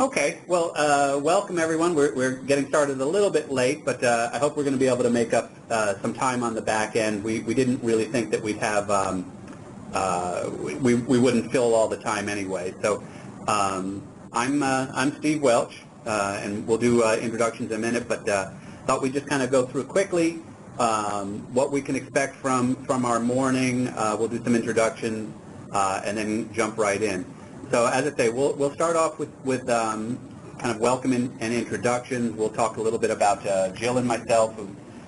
Okay, well, welcome everyone. We're getting started a little bit late, but I hope we're going to be able to make up some time on the back end. We didn't really think that we'd have, we wouldn't fill all the time anyway. So I'm Steve Welch, and we'll do introductions in a minute, but thought we'd just kind of go through quickly what we can expect from our morning. We'll do some introductions and then jump right in. So as I say, we'll start off with kind of welcome and introductions. We'll talk a little bit about Jill and myself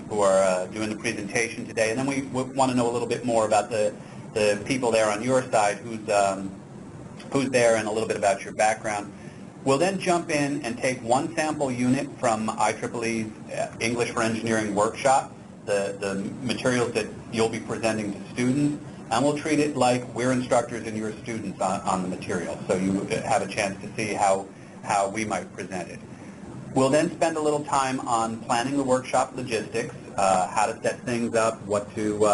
who are doing the presentation today, and then we want to know a little bit more about the people there on your side, who's there, and a little bit about your background. We'll then jump in and take one sample unit from IEEE's English for Engineering workshop, the materials that you'll be presenting to students. And we'll treat it like we're instructors and you're students on the material, so you have a chance to see how we might present it. We'll then spend a little time on planning the workshop logistics, how to set things up, what to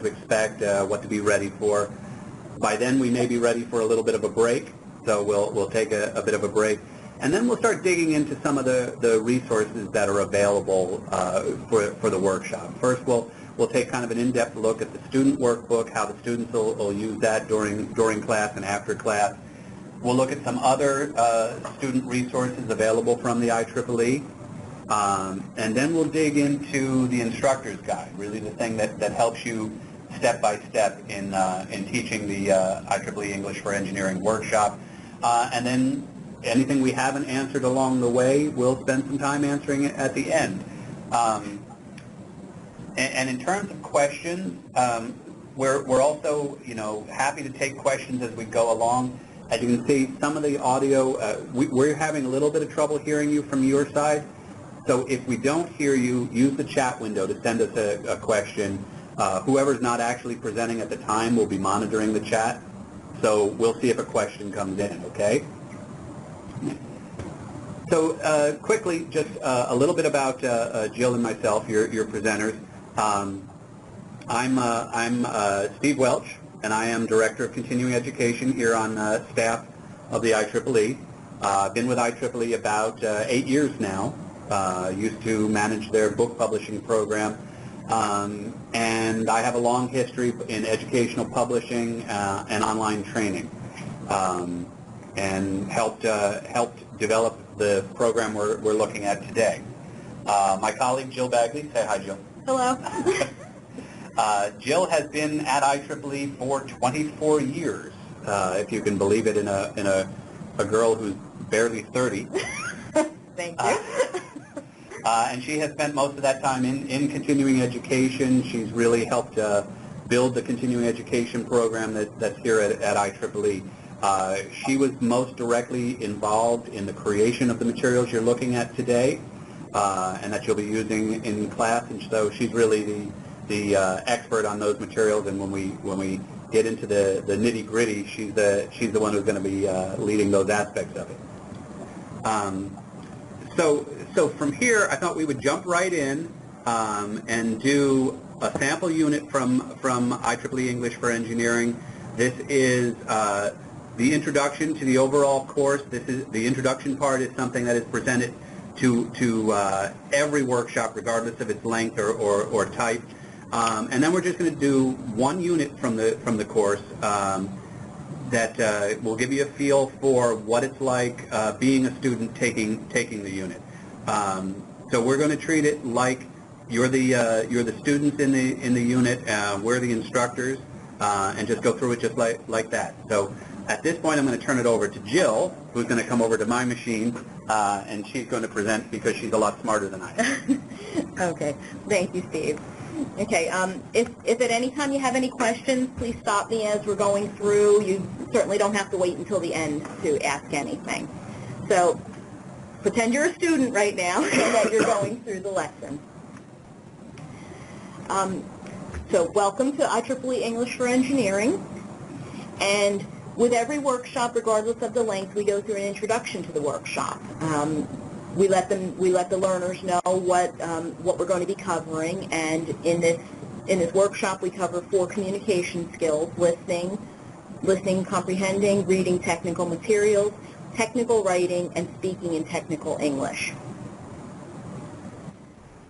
expect, what to be ready for. By then we may be ready for a little bit of a break, so we'll take a bit of a break. And then we'll start digging into some of the resources that are available for the workshop. First, we'll take kind of an in-depth look at the student workbook, how the students will use that during class and after class. We'll look at some other student resources available from the IEEE. And then we'll dig into the instructor's guide, really the thing that helps you step by step in teaching the IEEE English for Engineering workshop. And then anything we haven't answered along the way, we'll spend some time answering it at the end. And in terms of questions, we're also, happy to take questions as we go along. As you can see, some of the audio, we're having a little bit of trouble hearing you from your side. So if we don't hear you, use the chat window to send us a question. Whoever's not actually presenting at the time will be monitoring the chat. So we'll see if a question comes in, okay? So quickly, just a little bit about Jill and myself, your presenters. I'm Steve Welch, and I am Director of Continuing Education here on staff of the IEEE. I've been with IEEE about 8 years now. Used to manage their book publishing program, and I have a long history in educational publishing and online training, and helped develop the program we're looking at today. My colleague Jill Bagley, say hi, Jill. Hello. Jill has been at IEEE for 24 years, if you can believe it, in a girl who's barely 30. Thank you. And she has spent most of that time in continuing education. She's really helped build the continuing education program that's here at IEEE. She was most directly involved in the creation of the materials you're looking at today, and that you'll be using in class, and so she's really the expert on those materials. And when we get into the nitty-gritty, she's the one who's going to be leading those aspects of it. So from here, I thought we would jump right in and do a sample unit from IEEE English for Engineering. This is the introduction to the overall course. This is the introduction part is something that is presented to every workshop, regardless of its length or type. And then we're just going to do one unit from the course that will give you a feel for what it's like being a student taking the unit. So we're going to treat it like you're the students in the unit. We're the instructors, and just go through it just like that. So at this point, I'm going to turn it over to Jill, who's going to come over to my machine, and she's going to present because she's a lot smarter than I am. Okay. Thank you, Steve. Okay. If at any time you have any questions, please stop me as we're going through. You certainly don't have to wait until the end to ask anything. So pretend you're a student right now and that you're going through the lesson. So welcome to IEEE English for Engineering. And with every workshop, regardless of the length, we go through an introduction to the workshop. We let the learners know what we're going to be covering, and in this workshop we cover 4 communication skills: listening, comprehending, reading technical materials, technical writing, and speaking in technical English.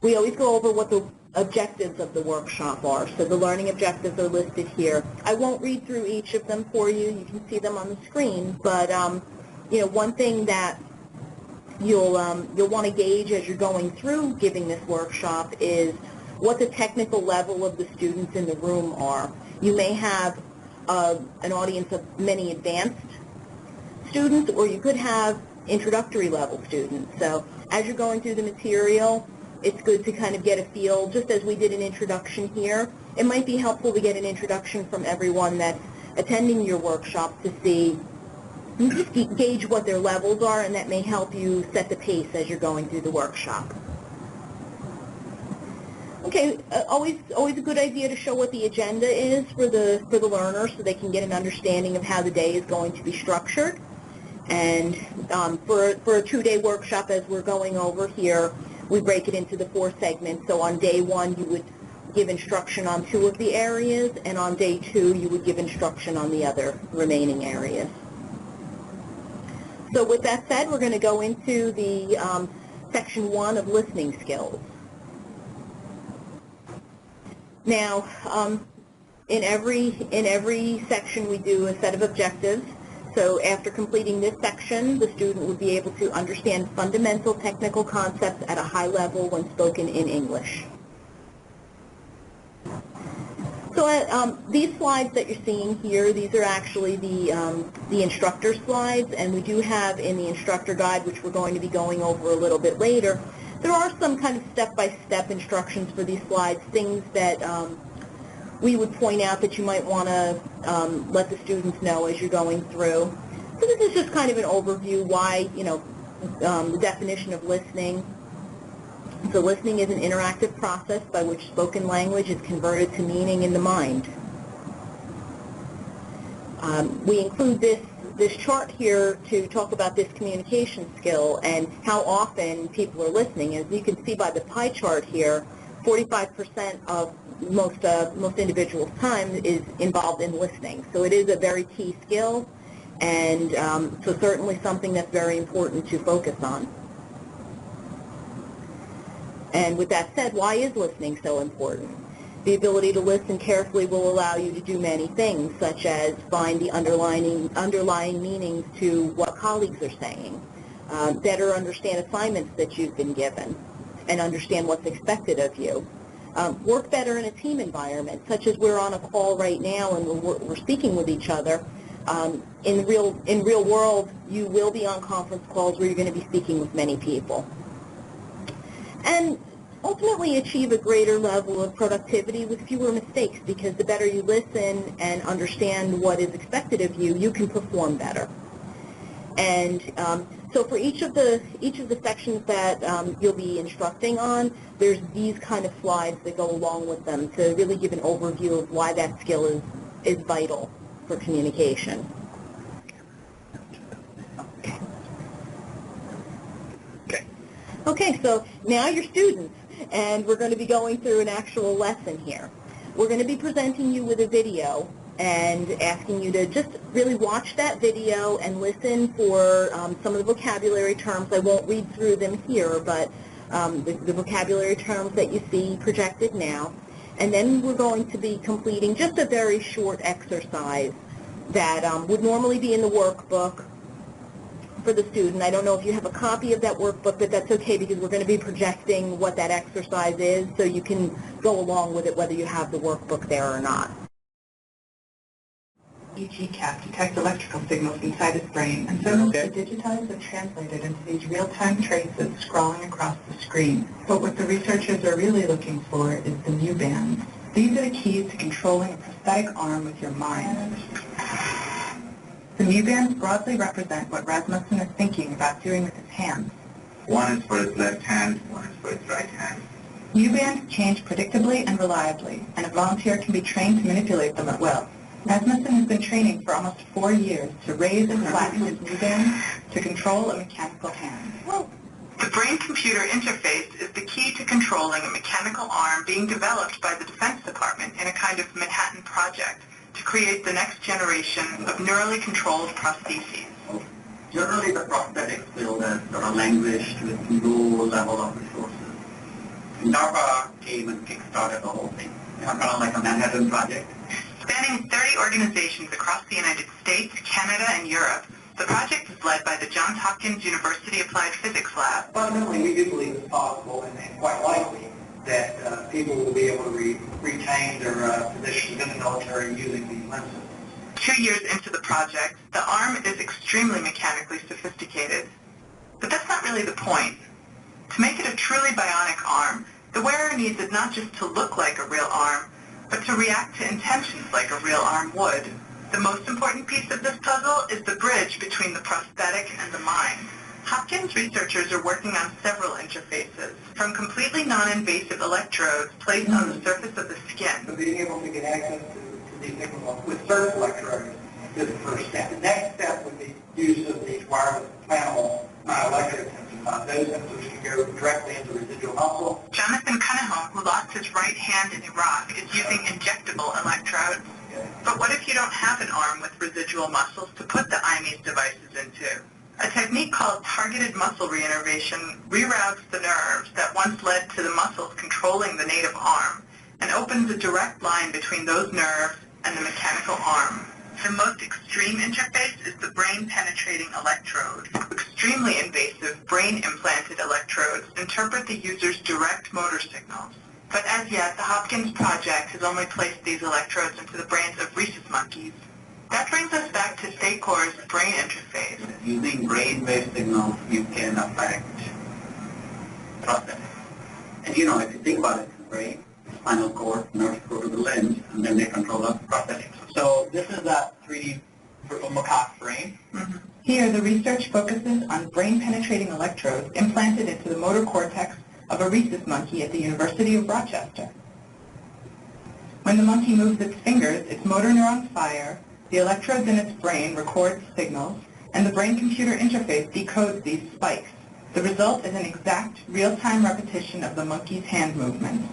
We always go over what the objectives of the workshop are. So the learning objectives are listed here. I won't read through each of them for you. You can see them on the screen. But you know, one thing that you'll want to gauge as you're going through giving this workshop is what the technical level of the students in the room are. You may have an audience of many advanced students, or you could have introductory level students. So as you're going through the material, it's good to kind of get a feel, just as we did an introduction here. It might be helpful to get an introduction from everyone that's attending your workshop to see, you just gauge what their levels are, and that may help you set the pace as you're going through the workshop. Okay, always a good idea to show what the agenda is for the learners so they can get an understanding of how the day is going to be structured. And for a 2-day workshop, as we're going over here, we break it into the 4 segments. So on day 1, you would give instruction on 2 of the areas, and on day 2, you would give instruction on the other remaining areas. So with that said, we're going to go into the section 1 of listening skills. Now, in every section, we do a set of objectives. So after completing this section, the student would be able to understand fundamental technical concepts at a high level when spoken in English. So these slides that you're seeing here, these are actually the instructor slides, and we do have in the instructor guide, which we're going to be going over a little bit later, there are some kind of step-by-step instructions for these slides, things that we would point out that you might want to let the students know as you're going through. So this is just kind of an overview why, you know, the definition of listening. So listening is an interactive process by which spoken language is converted to meaning in the mind. We include this chart here to talk about this communication skill and how often people are listening. As you can see by the pie chart here, 45% of most individuals' time is involved in listening. So it is a very key skill, and so certainly something that's very important to focus on. And with that said, why is listening so important? The ability to listen carefully will allow you to do many things, such as find the underlying meanings to what colleagues are saying, better understand assignments that you've been given, and understand what's expected of you. Work better in a team environment, such as we're on a call right now and we're speaking with each other. In real world, you will be on conference calls where you're going to be speaking with many people. And ultimately achieve a greater level of productivity with fewer mistakes, because the better you listen and understand what is expected of you, you can perform better. And so for each of the sections that you'll be instructing on, there's these kind of slides that go along with them to really give an overview of why that skill is vital for communication. Okay, so now you're students, and we're going to be going through an actual lesson here. We're going to be presenting you with a video and asking you to just really watch that video and listen for some of the vocabulary terms. I won't read through them here, but the vocabulary terms that you see projected now. And then we're going to be completing just a very short exercise that would normally be in the workbook for the student. I don't know if you have a copy of that workbook, but that's okay because we're going to be projecting what that exercise is, so you can go along with it whether you have the workbook there or not. EEG cap detects electrical signals inside his brain, and signals are digitized and translated into these real-time traces scrolling across the screen. But what the researchers are really looking for is the mu bands. These are the keys to controlling a prosthetic arm with your mind. The mu bands broadly represent what Rasmussen is thinking about doing with his hands. One is for his left hand, one is for his right hand. Mu bands change predictably and reliably, and a volunteer can be trained to manipulate them at will. Rasmussen has been training for almost 4 years to raise and flatten his mu bands to control a mechanical hand. The brain-computer interface is the key to controlling a mechanical arm being developed by the Defense Department in a kind of Manhattan Project to create the next generation of neurally controlled prostheses. Generally, the prosthetics field has sort of languished with low level of resources. And DARPA came and kick-started the whole thing. Kind of like a Manhattan Project. Spanning 30 organizations across the United States, Canada, and Europe, the project is led by the Johns Hopkins University Applied Physics Lab. Fundamentally, we do believe it's possible and quite likely that people will be able to retain their positions in the military using these limb systems. 2 years into the project, the arm is extremely mechanically sophisticated. But that's not really the point. To make it a truly bionic arm, the wearer needs it not just to look like a real arm, but to react to intentions like a real arm would. The most important piece of this puzzle is the bridge between the prosthetic and the mind. Hopkins researchers are working on several interfaces, from completely non-invasive electrodes placed on the surface of the skin. So being able to get access to these things with surface electrodes is the first step. The next step would be use of these wireless implantable electrode sensors. Those sensors can go directly into residual muscle. Jonathan Cunningham, who lost his right hand in Iraq, is using injectable electrodes. But what if you don't have an arm with residual muscles to put the IMES devices into? A technique called targeted muscle reinnervation reroutes the nerves that once led to the muscles controlling the native arm and opens a direct line between those nerves and the mechanical arm. The most extreme interface is the brain-penetrating electrode. Extremely invasive brain-implanted electrodes interpret the user's direct motor signals. But as yet, the Hopkins project has only placed these electrodes into the brains of rhesus monkeys. That brings us back to StateCore's brain interface. Using brain-wave signals, you can affect prosthetics. And if you think about it, brain, spinal cord, nerves go to the limbs, and then they control the prosthetics. So this is a 3D macaque brain. Here, the research focuses on brain-penetrating electrodes implanted into the motor cortex of a rhesus monkey at the University of Rochester. When the monkey moves its fingers, its motor neurons fire, the electrodes in its brain record signals, and the brain-computer interface decodes these spikes. The result is an exact, real-time repetition of the monkey's hand movements.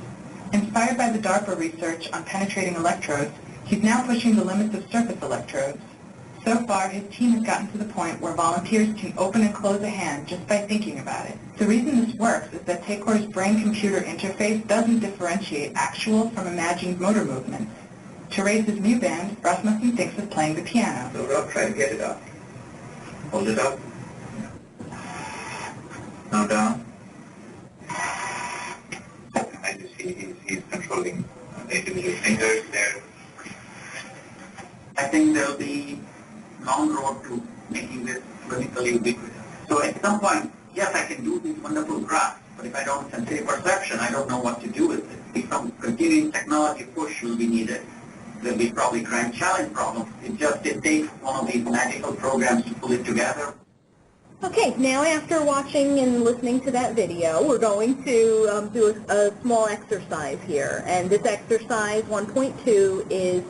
Inspired by the DARPA research on penetrating electrodes, he's now pushing the limits of surface electrodes. So far, his team has gotten to the point where volunteers can open and close a hand just by thinking about it. The reason this works is that StateCore's brain-computer interface doesn't differentiate actual from imagined motor movements. To raise his view band, Rasmussen thinks of playing the piano. So Rob, try to get it up. Hold it up. Now down. I just see he's controlling the individual fingers there. I think there'll be long road to making this clinically ubiquitous. So at some point, yes, I can do these wonderful graphs, but if I don't have sensei perception, I don't know what to do with it. Some continuing technology push will be needed. There'll be probably grand challenge problems. It takes one of these magical programs to pull it together. Okay, now after watching and listening to that video, we're going to do a small exercise here. And this exercise 1.2 is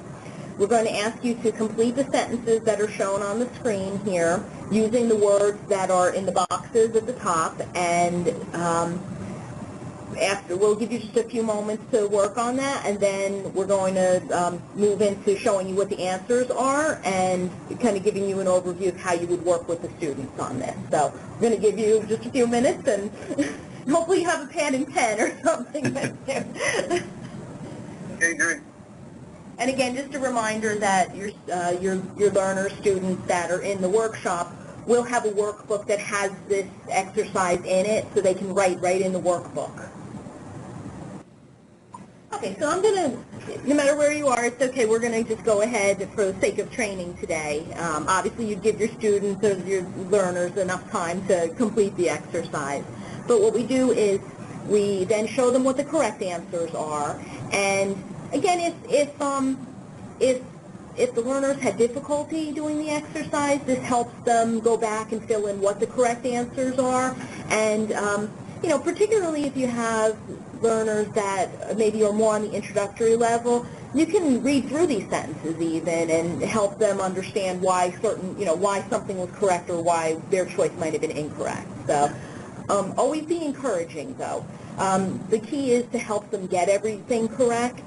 we're going to ask you to complete the sentences that are shown on the screen here using the words that are in the boxes at the top. And we'll give you just a few moments to work on that, and then we're going to move into showing you what the answers are and kind of giving you an overview of how you would work with the students on this. So we're going to give you just a few minutes, and hopefully you have a pad and pen or something. Okay, great. And again, just a reminder that your learners, students that are in the workshop will have a workbook that has this exercise in it, so they can write right in the workbook. Okay, so I'm going to, no matter where you are, it's okay, we're going to just go ahead for the sake of training today. Obviously, you give your students or your learners enough time to complete the exercise. But what we do is we then show them what the correct answers are. And again, if the learners had difficulty doing the exercise, this helps them go back and fill in what the correct answers are. And, particularly if you have learners that maybe are more on the introductory level, you can read through these sentences even and help them understand why why something was correct or why their choice might have been incorrect. So always be encouraging, though. The key is to help them get everything correct.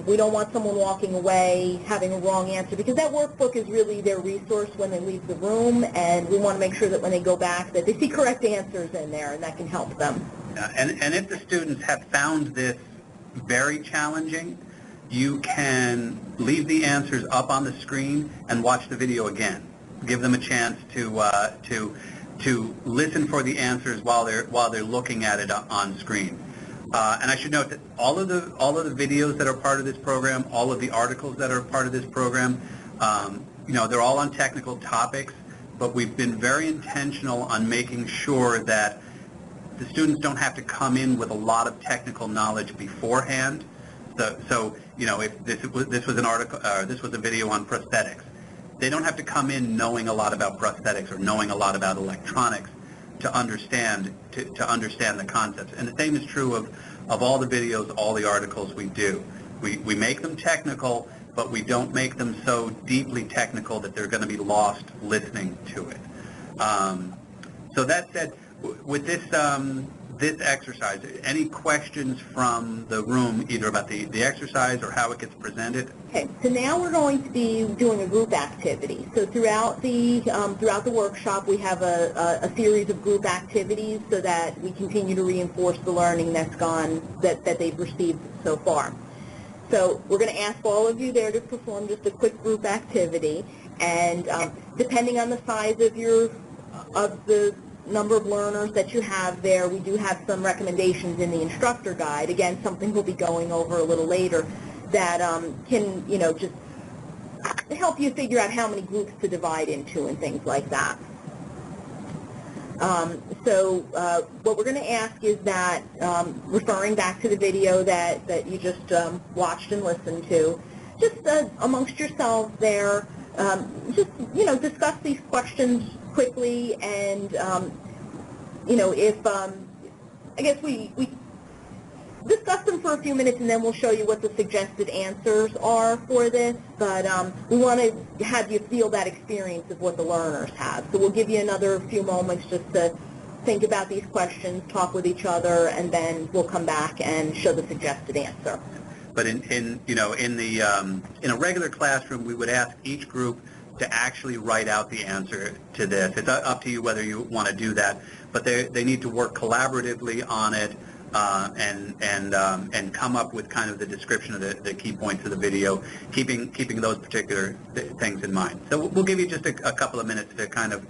We don't want someone walking away having a wrong answer, because that workbook is really their resource when they leave the room, and we want to make sure that when they go back that they see correct answers in there, and that can help them. And if the students have found this very challenging, you can leave the answers up on the screen and watch the video again. Give them a chance to listen for the answers while they're looking at it on screen. And I should note that all of the videos that are part of this program, all of the articles that are part of this program, they're all on technical topics, but we've been very intentional on making sure that the students don't have to come in with a lot of technical knowledge beforehand. So if this was an article, this was a video on prosthetics, they don't have to come in knowing a lot about prosthetics or knowing a lot about electronics to understand the concepts. And the same is true of all the videos, all the articles we do. We make them technical, but we don't make them so deeply technical that they're going to be lost listening to it. So that said, with this exercise, any questions from the room, either about the exercise or how it gets presented? Okay, so now we're going to be doing a group activity. So throughout the workshop, we have a series of group activities so that we continue to reinforce the learning that they've received so far. So we're going to ask all of you there to perform just a quick group activity, and depending on the size of the number of learners that you have there, we do have some recommendations in the instructor guide. Again, something we'll be going over a little later that can, just help you figure out how many groups to divide into and things like that. So what we're going to ask is that, referring back to the video that you just watched and listened to, just amongst yourselves there, just, discuss these questions quickly, and I guess we discuss them for a few minutes, and then we'll show you what the suggested answers are for this. But we want to have you feel that experience of what the learners have. So we'll give you another few moments just to think about these questions, talk with each other, and then we'll come back and show the suggested answer. But in a regular classroom, we would ask each group to actually write out the answer to this. It's up to you whether you want to do that, but they need to work collaboratively on it and come up with kind of the description of the key points of the video, keeping those particular things in mind. So we'll give you just a couple of minutes to kind of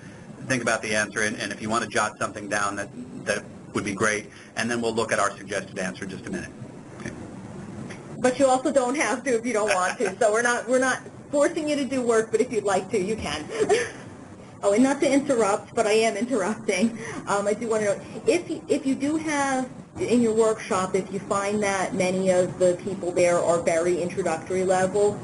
think about the answer, and if you want to jot something down, that would be great, and then we'll look at our suggested answer in just a minute. Okay. But you also don't have to if you don't want to. So we're not forcing you to do work, but if you'd like to, you can. Oh, and not to interrupt, but I am interrupting. I do want to know, if you do have in your workshop, if you find that many of the people there are very introductory level,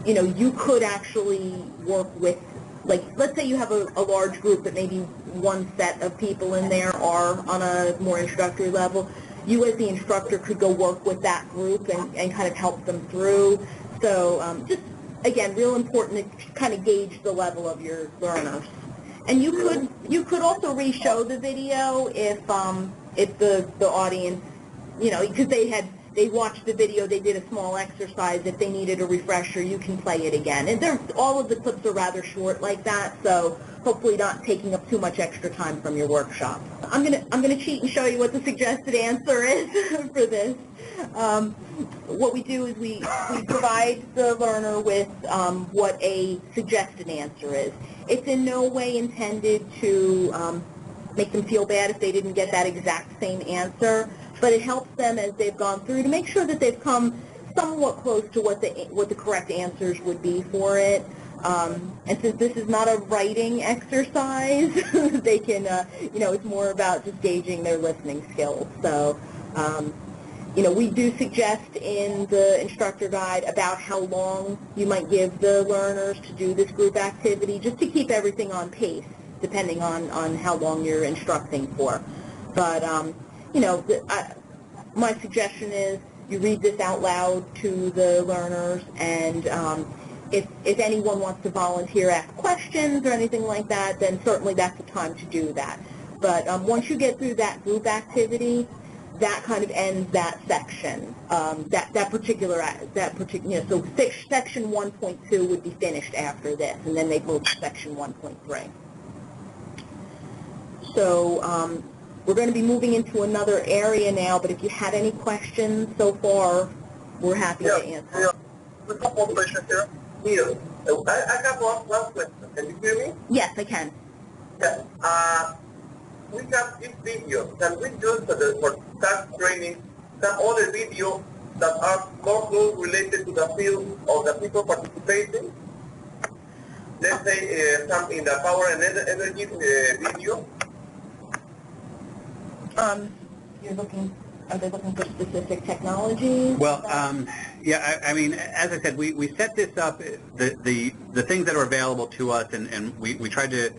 you could actually work with, like, let's say you have a large group, but maybe one set of people in there are on a more introductory level. You as the instructor could go work with that group and kind of help them through. So just, again, real important to kind of gauge the level of your learners. And you could also re-show the video if the audience, because they watched the video, they did a small exercise. If they needed a refresher, you can play it again. And all of the clips are rather short like that, so hopefully not taking up too much extra time from your workshop. I'm gonna cheat and show you what the suggested answer is for this. What we do is we provide the learner with what a suggested answer is. It's in no way intended to make them feel bad if they didn't get that exact same answer, but it helps them as they've gone through to make sure that they've come somewhat close to what the correct answers would be for it. And since this is not a writing exercise, they can, it's more about just gauging their listening skills. So, we do suggest in the instructor guide about how long you might give the learners to do this group activity, just to keep everything on pace, depending on how long you're instructing for. But, my suggestion is you read this out loud to the learners, and if anyone wants to volunteer, ask questions or anything like that, then certainly that's the time to do that. But once you get through that group activity, that kind of ends that section. That particular, so section 1.2 would be finished after this, and then they move to section 1.3. So we're going to be moving into another area now, but if you had any questions so far, we're happy to answer. Yeah. A couple of questions here. Neil, I have one question. Can you hear me? Yes, I can. Yeah. We have this video. Can we use for start training some other videos that are more close related to the field of the people participating? Let's say some in the power and energy video. Are they looking for specific technologies? Well, yeah, I mean, as I said, we set this up, the things that are available to us, and we tried to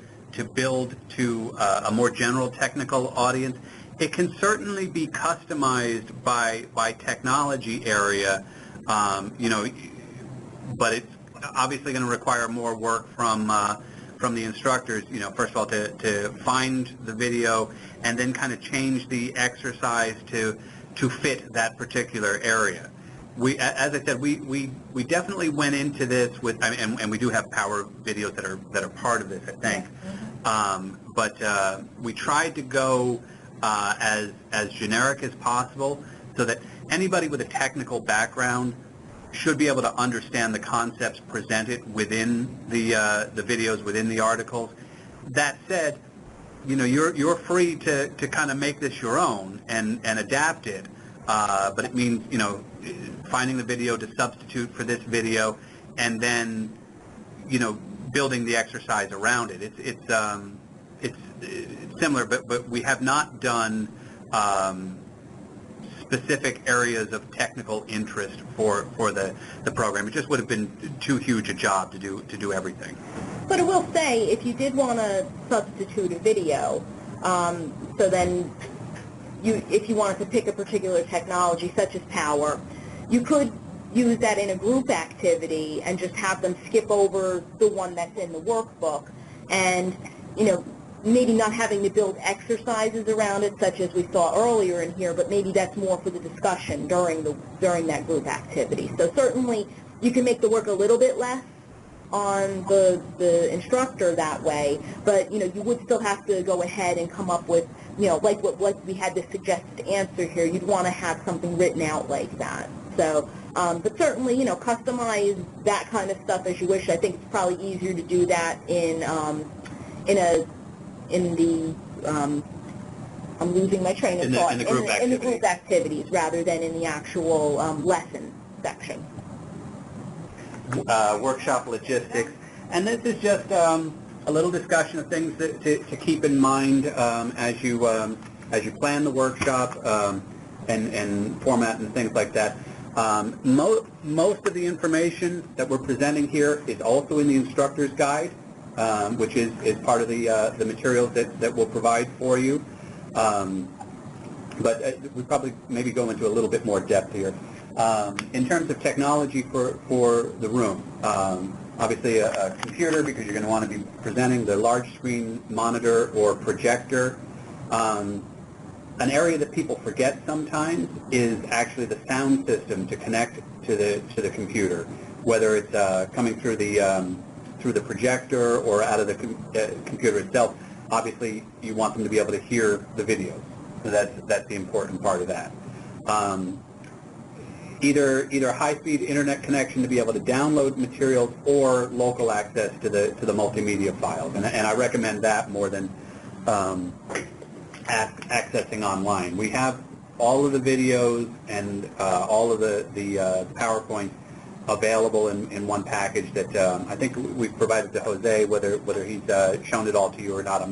build to a more general technical audience. It can certainly be customized by technology area, you know, but it's obviously going to require more work from the instructors, you know, first of all, to find the video and then kind of change the exercise to fit that particular area. As I said, we definitely went into this with, and we do have power videos that are part of this, I think. But we tried to go as generic as possible so that anybody with a technical background should be able to understand the concepts presented within the videos, within the articles. That said, you know, you're free to kind of make this your own and adapt it, but it means, you know, finding the video to substitute for this video and then, you know, building the exercise around it. It's similar, but we have not done specific areas of technical interest for the program. It just would have been too huge a job to do everything. But I will say, if you did want to substitute a video, so then if you wanted to pick a particular technology such as power, you could use that in a group activity and just have them skip over the one that's in the workbook, and, you know, maybe not having to build exercises around it, such as we saw earlier in here, but maybe that's more for the discussion during that group activity. So certainly you can make the work a little bit less on the instructor that way, but, you know, you would still have to go ahead and come up with, you know, like we had the suggested answer here, you'd want to have something written out like that. So, but certainly, you know, customize that kind of stuff as you wish. I think it's probably easier to do that I'm losing my train of thought. In the group activities rather than in the actual lesson section. Workshop logistics, and this is just a little discussion of things to keep in mind as you plan the workshop and format and things like that. Most of the information that we're presenting here is also in the instructor's guide, which is part of the materials that we'll provide for you. But we probably maybe go into a little bit more depth here. In terms of technology for the room, obviously a computer, because you're going to want to be presenting, the large screen monitor or projector. An area that people forget sometimes is actually the sound system to connect to the computer, whether it's coming through the projector or out of the computer itself. Obviously, you want them to be able to hear the videos, so that's the important part of that. Either high-speed internet connection to be able to download materials or local access to the multimedia files, and I recommend that more than accessing online. We have all of the videos and all of the PowerPoint available in one package that I think we've provided to Jose. Whether he's shown it all to you or not, I'm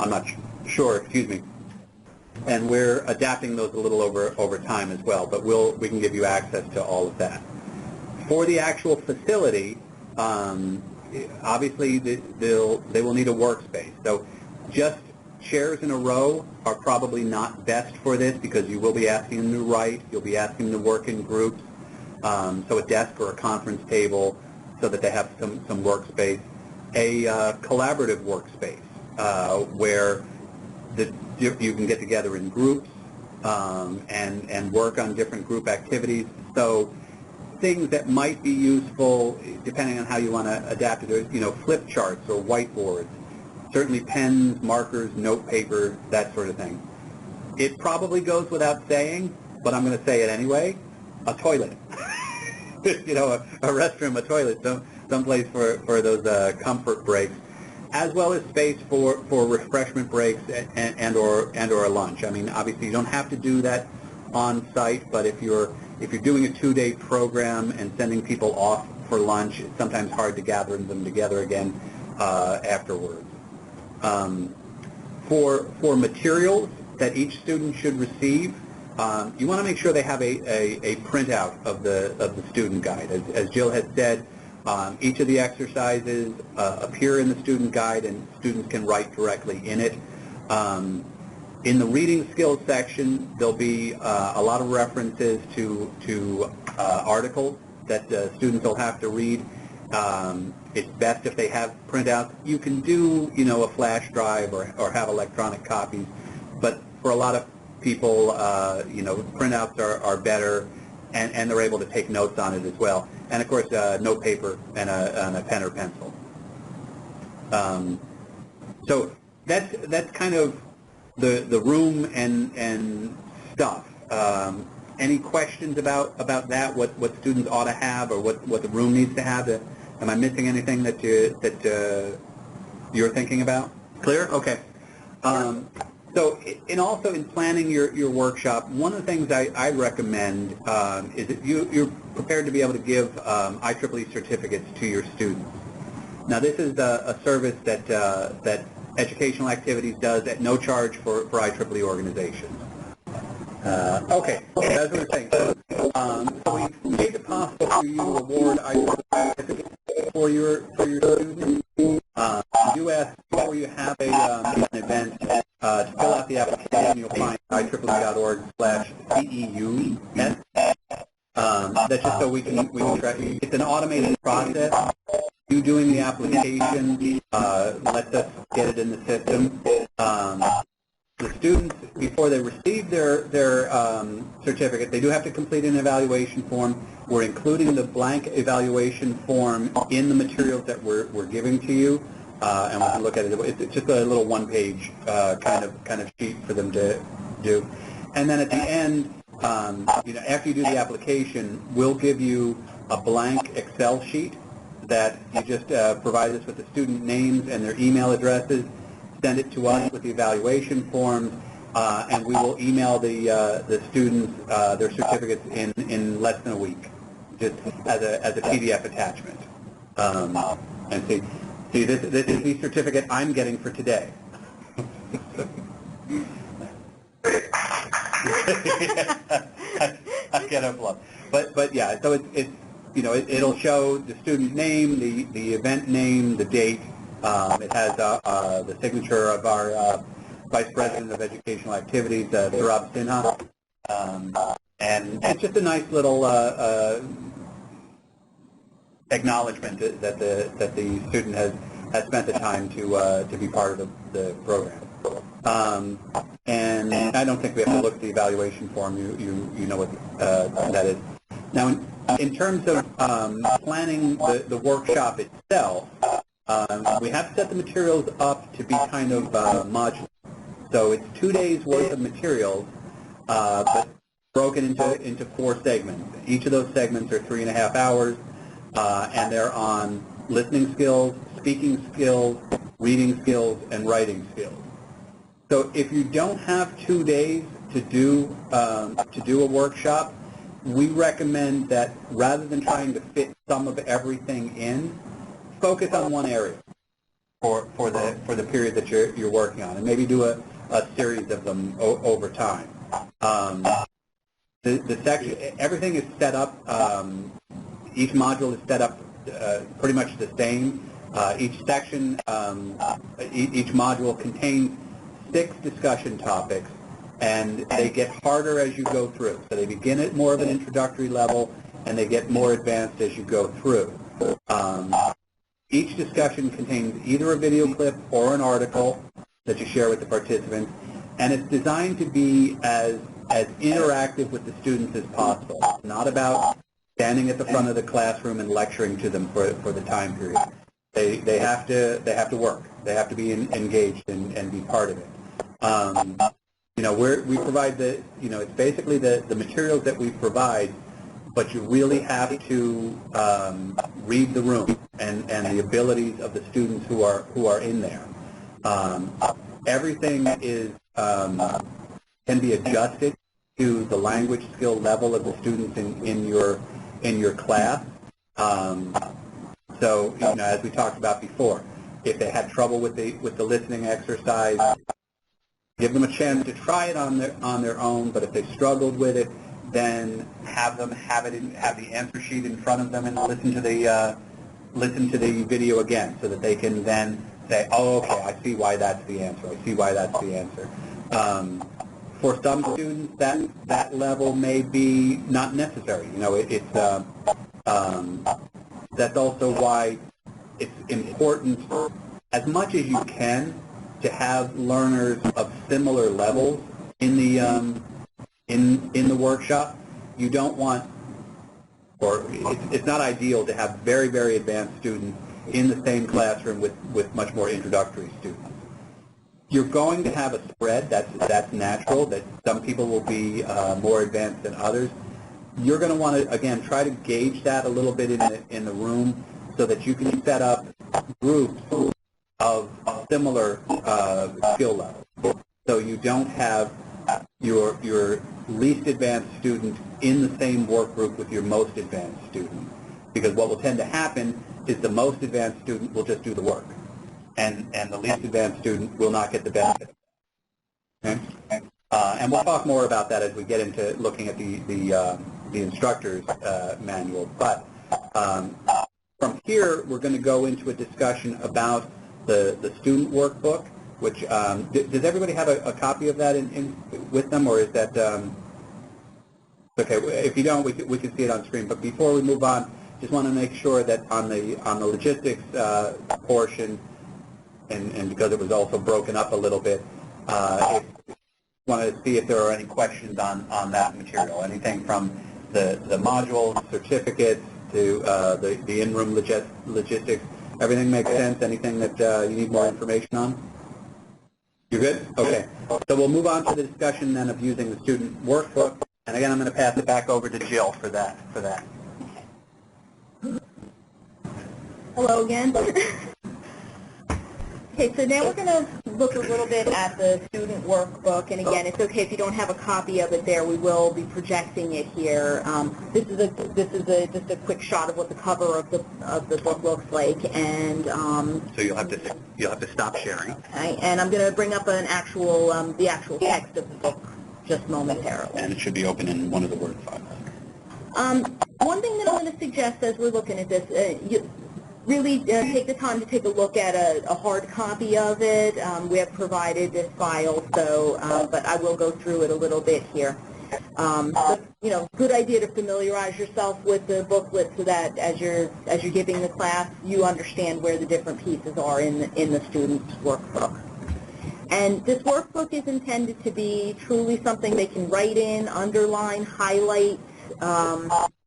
not sure. Excuse me. And we're adapting those a little over time as well. But we can give you access to all of that. For the actual facility, obviously they will need a workspace. So just chairs in a row are probably not best for this, because you will be asking them to write, you'll be asking them to work in groups. So a desk or a conference table so that they have some workspace. A collaborative workspace where you can get together in groups and work on different group activities. So things that might be useful, depending on how you want to adapt it, flip charts or whiteboards, certainly pens, markers, note paper, that sort of thing. It probably goes without saying, but I'm going to say it anyway, a toilet. A restroom, a toilet, someplace for those comfort breaks, as well as space for refreshment breaks and or a lunch. I mean, obviously you don't have to do that on site, but if you're doing a 2-day program and sending people off for lunch, it's sometimes hard to gather them together again afterwards. For materials that each student should receive, you want to make sure they have a printout of the student guide. As Jill had said, each of the exercises appear in the student guide, and students can write directly in it. In the reading skills section, there'll be a lot of references to articles that students will have to read. It's best if they have printouts. You can do, a flash drive or have electronic copies, but for a lot of people, printouts are better, and they're able to take notes on it as well. And of course, note paper and a pen or pencil. So that's kind of the room and stuff. Any questions about that? What students ought to have, or what the room needs to have? Am I missing anything that you're thinking about? Clear? Okay. So, also in planning your workshop, one of the things I recommend is that you're prepared to be able to give IEEE certificates to your students. Now, this is a service that Educational Activities does at no charge for IEEE organizations. Okay, as we were saying, so we made it possible for you to award IEEE certificates for your students. We do ask before you have an event to fill out the application. You'll find IEEE.org/CEUS. That's just so we can track. It's an automated process. You doing the application lets us get it in the system. The students, before they receive their certificate, they do have to complete an evaluation form. We're including the blank evaluation form in the materials that we're giving to you, and we can look at it. It's just a little one-page kind of sheet for them to do. And then at the end, after you do the application, we'll give you a blank Excel sheet that you just provide us with the student names and their email addresses. Send it to us with the evaluation forms, and we will email the students their certificates in less than a week, just as a PDF attachment. And see, this is the certificate I'm getting for today. I get a bluff, but yeah. So it's it'll show the student name, the event name, the date. It has the signature of our Vice President of Educational Activities, Saurabh Sinha, and it's just a nice little acknowledgement that the student has spent the time to be part of the program. And I don't think we have to look at the evaluation form. You know what that is. Now, in terms of planning the workshop itself, we have set the materials up to be kind of modular. So it's 2 days worth of materials, but broken into 4 segments. Each of those segments are 3.5 hours, and they're on listening skills, speaking skills, reading skills, and writing skills. So if you don't have 2 days to do a workshop, we recommend that rather than trying to fit some of everything in, focus on one area for the period that you're working on, and maybe do a series of them over time. The section, everything is set up. Each module is set up pretty much the same. Each section, each module contains 6 discussion topics, and they get harder as you go through. So they begin at more of an introductory level, and they get more advanced as you go through. Each discussion contains either a video clip or an article that you share with the participants, and it's designed to be as as interactive with the students as possible. It's not about standing at the front of the classroom and lecturing to them for the time period. They have to work. They have to be engaged and be part of it. We provide it's basically the materials that we provide, but you really have to read the room and the abilities of the students who are in there. Everything is can be adjusted to the language skill level of the students in your class. So, as we talked about before, if they had trouble with the listening exercise, give them a chance to try it on their own. But if they struggled with it, then have them have the answer sheet in front of them and listen to the video again, so that they can then say, oh, okay, I see why that's the answer. I see why that's the answer. For some students, that level may be not necessary. That's also why it's important, as much as you can, to have learners of similar levels in the workshop. You don't want, or it's not ideal to have very, very advanced students in the same classroom with much more introductory students. You're going to have a spread. That's natural, that some people will be more advanced than others. You're going to want to, again, try to gauge that a little bit in the room, so that you can set up groups of similar skill levels. So you don't have your least advanced student in the same work group with your most advanced student. Because what will tend to happen is the most advanced student will just do the work, and the least advanced student will not get the benefit. Okay? And we'll talk more about that as we get into looking at the instructor's manual. But from here, we're going to go into a discussion about the student workbook, which, does everybody have a copy of that with them, or is that, okay, if you don't, we can see it on screen. But before we move on, just want to make sure that on the logistics portion, and because it was also broken up a little bit, wanted to see if there are any questions on that material. Anything from the modules, certificates, to the in-room logistics. Everything makes sense? Anything that you need more information on? You're good? Okay. So we'll move on to the discussion then of using the student workbook. And again, I'm going to pass it back over to Jill for that. Hello again. Okay, so now we're going to look a little bit at the student workbook, and again, it's okay if you don't have a copy of it there. We will be projecting it here. This is just a quick shot of what the cover of the book looks like, and so you'll have to stop sharing. Okay, and I'm going to bring up the actual text of the book just momentarily. And it should be open in one of the Word files. One thing that I'm going to suggest as we're looking at this. Really take the time to take a look at a hard copy of it. We have provided this file, so but I will go through it a little bit here. But, good idea to familiarize yourself with the booklet, so that as you're giving the class, you understand where the different pieces are in the student's workbook. And this workbook is intended to be truly something they can write in, underline, highlight.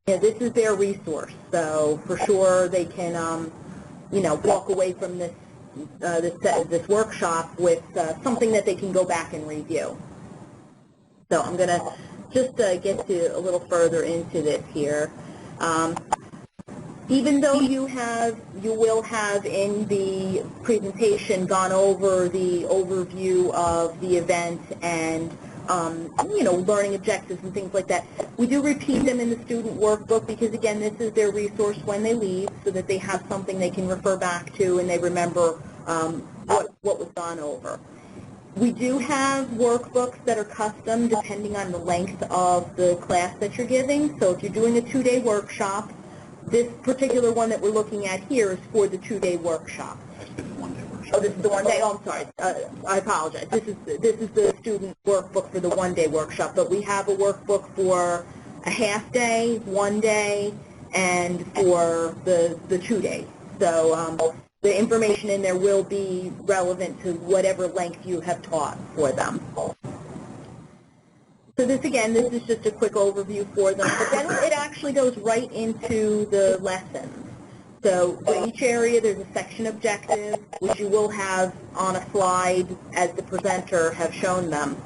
This is their resource, so for sure they can, walk away from this workshop with something that they can go back and review. So I'm going to just get to a little further into this here. Even though you will have in the presentation gone over the overview of the event and learning objectives and things like that. We do repeat them in the student workbook because, again, this is their resource when they leave, so that they have something they can refer back to and they remember what was gone over. We do have workbooks that are custom depending on the length of the class that you're giving. So if you're doing a 2-day workshop, this particular one that we're looking at here is for the 2-day workshop. Oh, this is the 1 day. Oh, I'm sorry. I apologize. This is the student workbook for the 1-day workshop. But we have a workbook for a half day, 1 day, and for the 2 days. So the information in there will be relevant to whatever length you have taught for them. So So this, again, this is just a quick overview for them, but then it actually goes right into the lessons. So for each area, there's a section objective, which you will have on a slide as the presenter have shown them.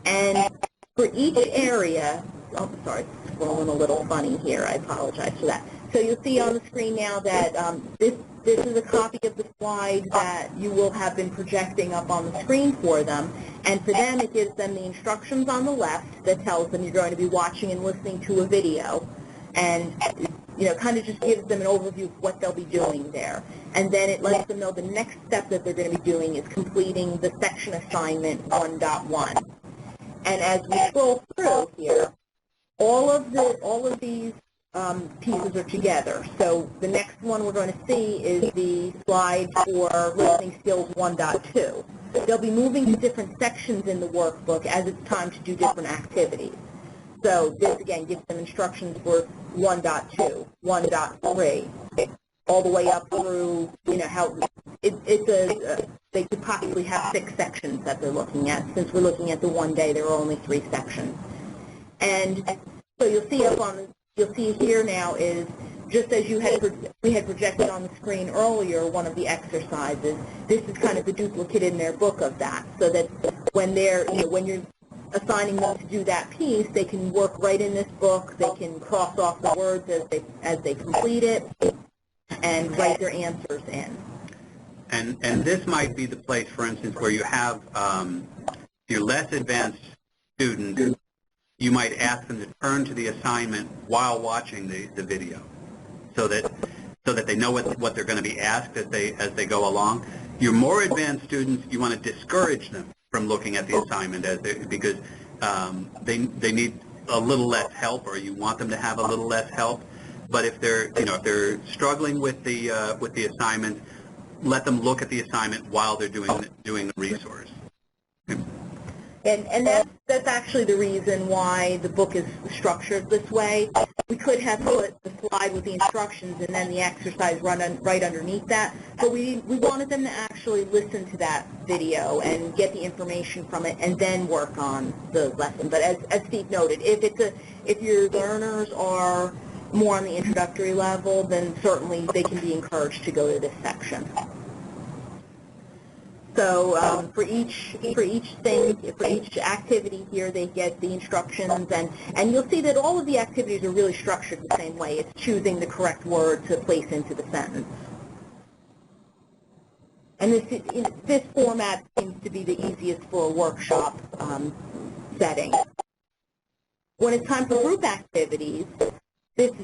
And for each area, oh, sorry, it's scrolling a little funny here. I apologize for that. So you'll see on the screen now that this is a copy of the slide that you will have been projecting up on the screen for them. And for them, it gives them the instructions on the left that tells them you're going to be watching and listening to a video. And kind of just gives them an overview of what they'll be doing there. And then it lets them know the next step that they're going to be doing is completing the section assignment 1.1. And as we scroll through here, all of these pieces are together. So the next one we're going to see is the slide for listening skills 1.2. They'll be moving to different sections in the workbook as it's time to do different activities. So this, again, gives them instructions for 1.2, 1.3, all the way up through, how they could possibly have 6 sections that they're looking at. Since we're looking at the one day, there are only 3 sections. And so you'll see here now is, just as we had projected on the screen earlier, one of the exercises, this is kind of the duplicate in their book of that, so that when when you're assigning them to do that piece, they can work right in this book. They can cross off the words as they complete it and write their answers in. And this might be the place, for instance, where you have your less advanced students. You might ask them to turn to the assignment while watching the video, so that they know what they're going to be asked as they go along. Your more advanced students, you want to discourage them from looking at the assignment because they need a little less help, or you want them to have a little less help. But if they're struggling with the assignment, let them look at the assignment while they're doing the resource. And that's actually the reason why the book is structured this way. We could have put the slide with the instructions and then the exercise right underneath that, but we wanted them to actually listen to that video and get the information from it and then work on the lesson. But as Steve noted, if your learners are more on the introductory level, then certainly they can be encouraged to go to this section. So for each activity here, they get the instructions, and you'll see that all of the activities are really structured the same way. It's choosing the correct word to place into the sentence. And this format seems to be the easiest for a workshop setting. When it's time for group activities,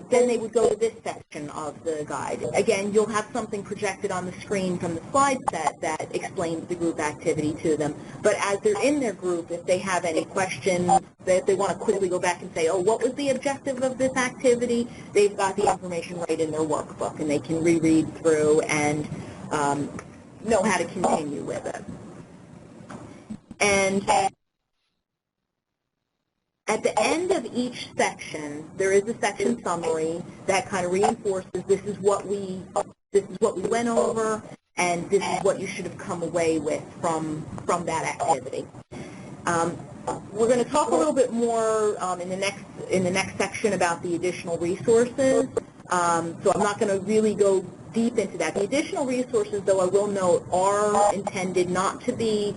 then they would go to this section of the guide. Again, you'll have something projected on the screen from the slide set that explains the group activity to them. But as they're in their group, if they have any questions, if they want to quickly go back and say, oh, what was the objective of this activity, they've got the information right in their workbook, and they can reread through and know how to continue with it. And at the end of each section, there is a section summary that kind of reinforces this is what we went over, and this is what you should have come away with from that activity. We're going to talk a little bit more in the next section about the additional resources. So I'm not going to really go deep into that. The additional resources, though, I will note, are intended not to be.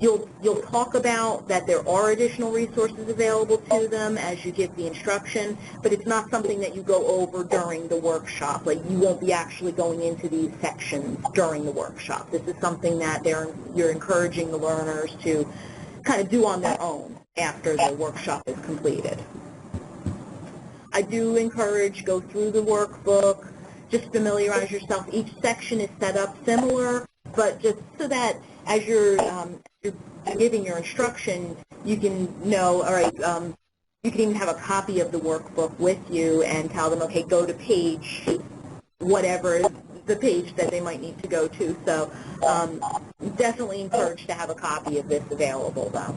You'll talk about that there are additional resources available to them as you give the instruction, but it's not something that you go over during the workshop. Like, you won't be actually going into these sections during the workshop. This is something that you're encouraging the learners to kind of do on their own after the workshop is completed. I do encourage go through the workbook, just familiarize yourself. Each section is set up similar, but just so that as you're giving your instruction, you can know, all right, you can even have a copy of the workbook with you and tell them, okay, go to page whatever is the page that they might need to go to. So definitely encourage to have a copy of this available, though.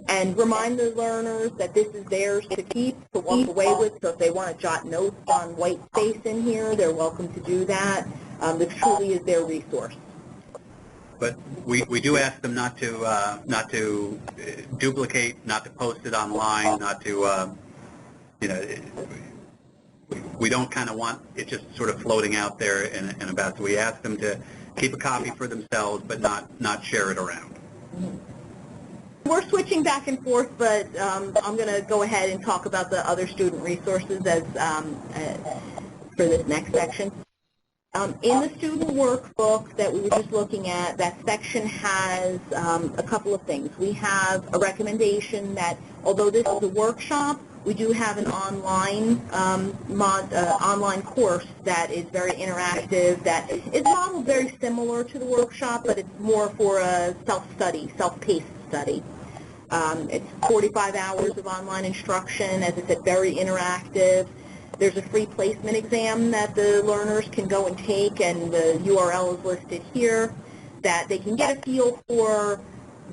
And remind the learners that this is theirs to keep, to walk away with. So if they want to jot notes on white space in here, they're welcome to do that. This truly is their resource. but we do ask them not to duplicate, not to post it online, not to we don't kind of want it just sort of floating out there and about. So we ask them to keep a copy for themselves, but not share it around. We're switching back and forth, but I'm going to go ahead and talk about the other student resources as for this next section. In the student workbook that we were just looking at, that section has a couple of things. We have a recommendation that although this is a workshop, we do have an online online course that is very interactive, that is modeled very similar to the workshop, but it's more for a self-study, self-paced study. It's 45 hours of online instruction, as I said, very interactive. There's a free placement exam that the learners can go and take, and the URL is listed here, that they can get a feel for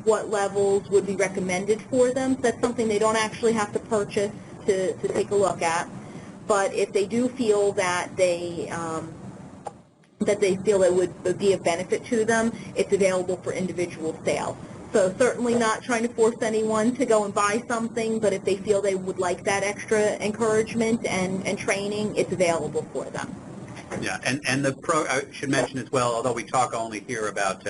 what levels would be recommended for them. So that's something they don't actually have to purchase to take a look at. But if they do feel that they feel it would be of benefit to them, it's available for individual sale. So certainly not trying to force anyone to go and buy something, but if they feel they would like that extra encouragement and training, it's available for them. Yeah, and I should mention as well, although we talk only here about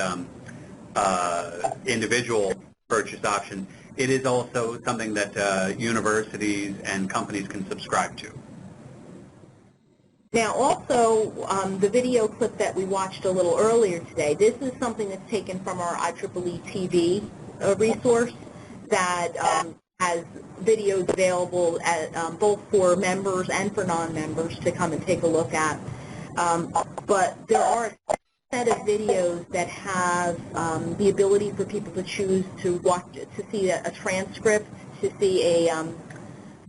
individual purchase options, it is also something that universities and companies can subscribe to. Now also, the video clip that we watched a little earlier today, this is something that's taken from our IEEE TV resource that has videos available at, both for members and for non-members to come and take a look at. But there are a set of videos that have the ability for people to choose to watch, to see a transcript, to see a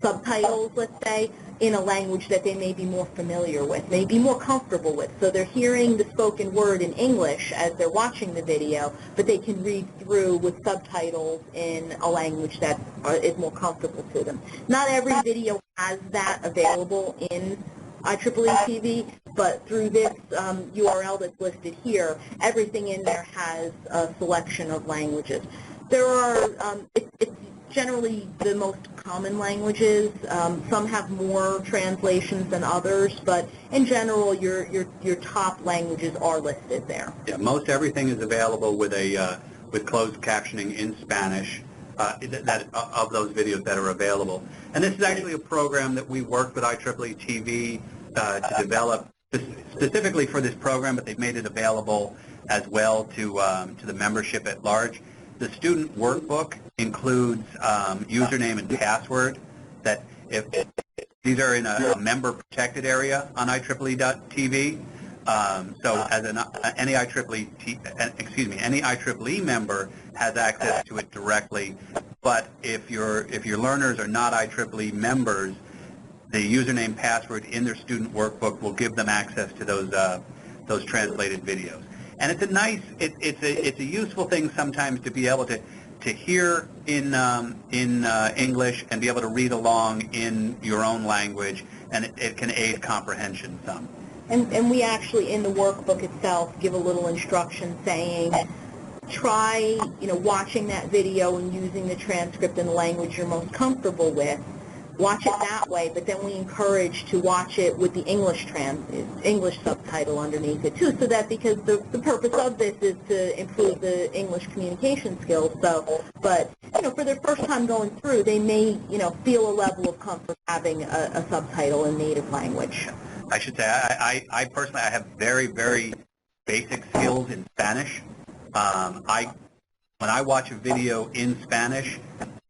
subtitles, let's say, in a language that they may be more familiar with, may be more comfortable with. So they're hearing the spoken word in English as they're watching the video, but they can read through with subtitles in a language that is more comfortable to them. Not every video has that available in IEEE TV, but through this URL that's listed here, everything in there has a selection of languages. There are, it's generally the most common languages. Some have more translations than others, but in general, your top languages are listed there. Yeah, most everything is available with a with closed captioning in Spanish. Of those videos that are available, and this is actually a program that we worked with IEEE TV to develop specifically for this program, but they've made it available as well to the membership at large. The student workbook includes username and password. That if these are in a member-protected area on IEEE.TV, so as any IEEE member has access to it directly. But if your learners are not IEEE members, the username password in their student workbook will give them access to those translated videos. And it's a nice, it's a useful thing sometimes to be able to hear in English and be able to read along in your own language, and it can aid comprehension some. And we actually, in the workbook itself, give a little instruction saying, try, watching that video and using the transcript in the language you're most comfortable with. Watch it that way, but then we encourage to watch it with the English subtitle underneath it too, so that because the purpose of this is to improve the English communication skills. So, but for their first time going through, they may feel a level of comfort having a subtitle in native language. I should say I personally have very, very basic skills in Spanish. When I watch a video in Spanish,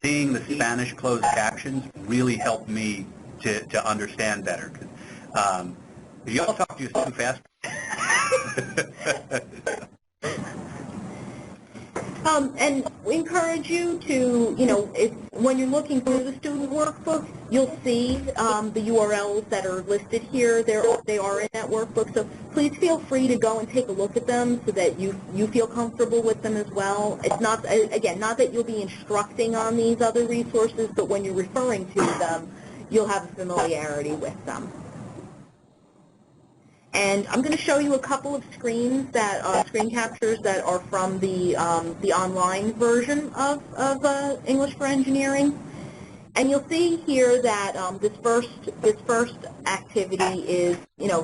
seeing the Spanish closed captions really helped me to understand better. You all talk just too fast. And we encourage you to, when you're looking through the student workbook, you'll see the URLs that are listed here. They are in that workbook. So please feel free to go and take a look at them so that you feel comfortable with them as well. It's not, again, not that you'll be instructing on these other resources, but when you're referring to them, you'll have a familiarity with them. And I'm going to show you a couple of screens that are screen captures that are from the online version of English for Engineering. And you'll see here that this first activity is,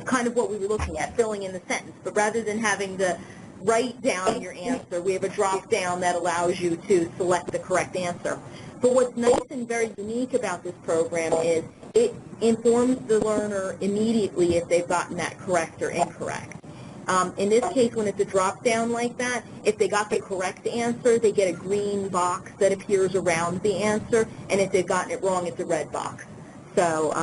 kind of what we were looking at, filling in the sentence. But rather than having to write down your answer, we have a drop-down that allows you to select the correct answer. But what's nice and very unique about this program is it informs the learner immediately if they've gotten that correct or incorrect. In this case, when it's a drop-down like that, if they got the correct answer, they get a green box that appears around the answer, and if they've gotten it wrong, it's a red box. So,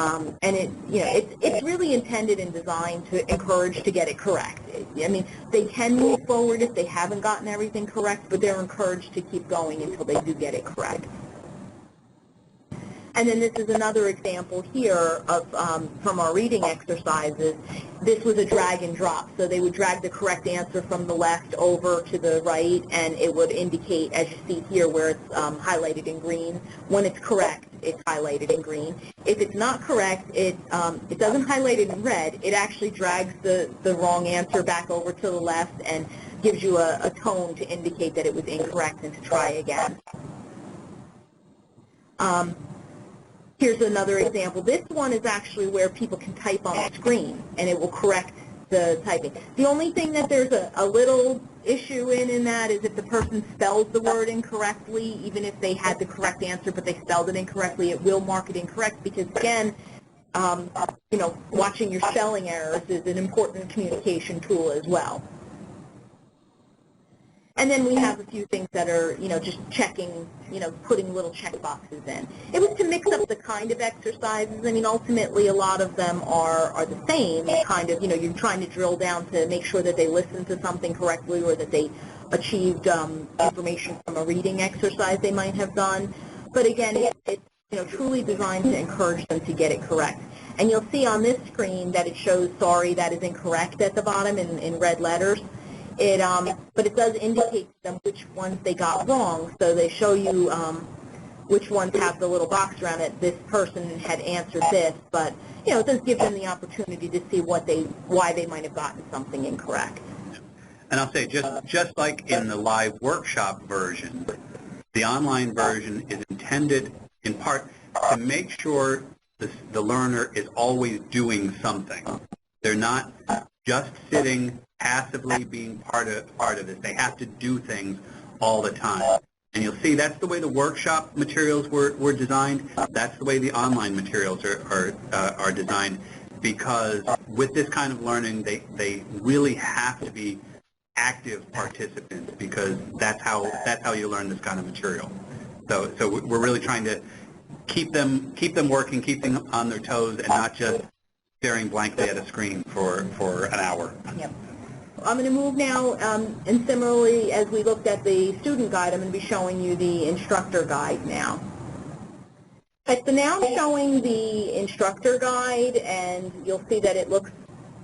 and it's really intended and designed to encourage to get it correct. I mean, they can move forward if they haven't gotten everything correct, but they're encouraged to keep going until they do get it correct. And then this is another example here of from our reading exercises. This was a drag and drop. So they would drag the correct answer from the left over to the right, and it would indicate, as you see here, where it's highlighted in green. When it's correct, it's highlighted in green. If it's not correct, it doesn't highlight it in red. It actually drags the wrong answer back over to the left and gives you a tone to indicate that it was incorrect and to try again. Here's another example. This one is actually where people can type on the screen, and it will correct the typing. The only thing that there's a little issue in that is if the person spells the word incorrectly, even if they had the correct answer but they spelled it incorrectly, it will mark it incorrect because, again, watching your spelling errors is an important communication tool as well. And then we have a few things that are, just checking, putting little check boxes in. It was to mix up the kind of exercises. I mean, ultimately, a lot of them are the same. Kind of, you're trying to drill down to make sure that they listened to something correctly or that they achieved information from a reading exercise they might have done. But again, it's truly designed to encourage them to get it correct. And you'll see on this screen that it shows, sorry, that is incorrect at the bottom in red letters. But it does indicate to them which ones they got wrong, so they show you which ones have the little box around it. This person had answered this, but it does give them the opportunity to see why they might have gotten something incorrect. And I'll say, just like in the live workshop version, the online version is intended in part to make sure the learner is always doing something. They're not just sitting passively being part of this. They have to do things all the time. And you'll see that's the way the workshop materials were designed. That's the way the online materials are designed, because with this kind of learning, they really have to be active participants, because that's how you learn this kind of material. So we're really trying to keep them working, keep them on their toes, and not just staring blankly at a screen for an hour. Yep. I'm going to move now, and similarly, as we looked at the student guide, I'm going to be showing you the instructor guide now. Okay, so now I'm showing the instructor guide, and you'll see that it looks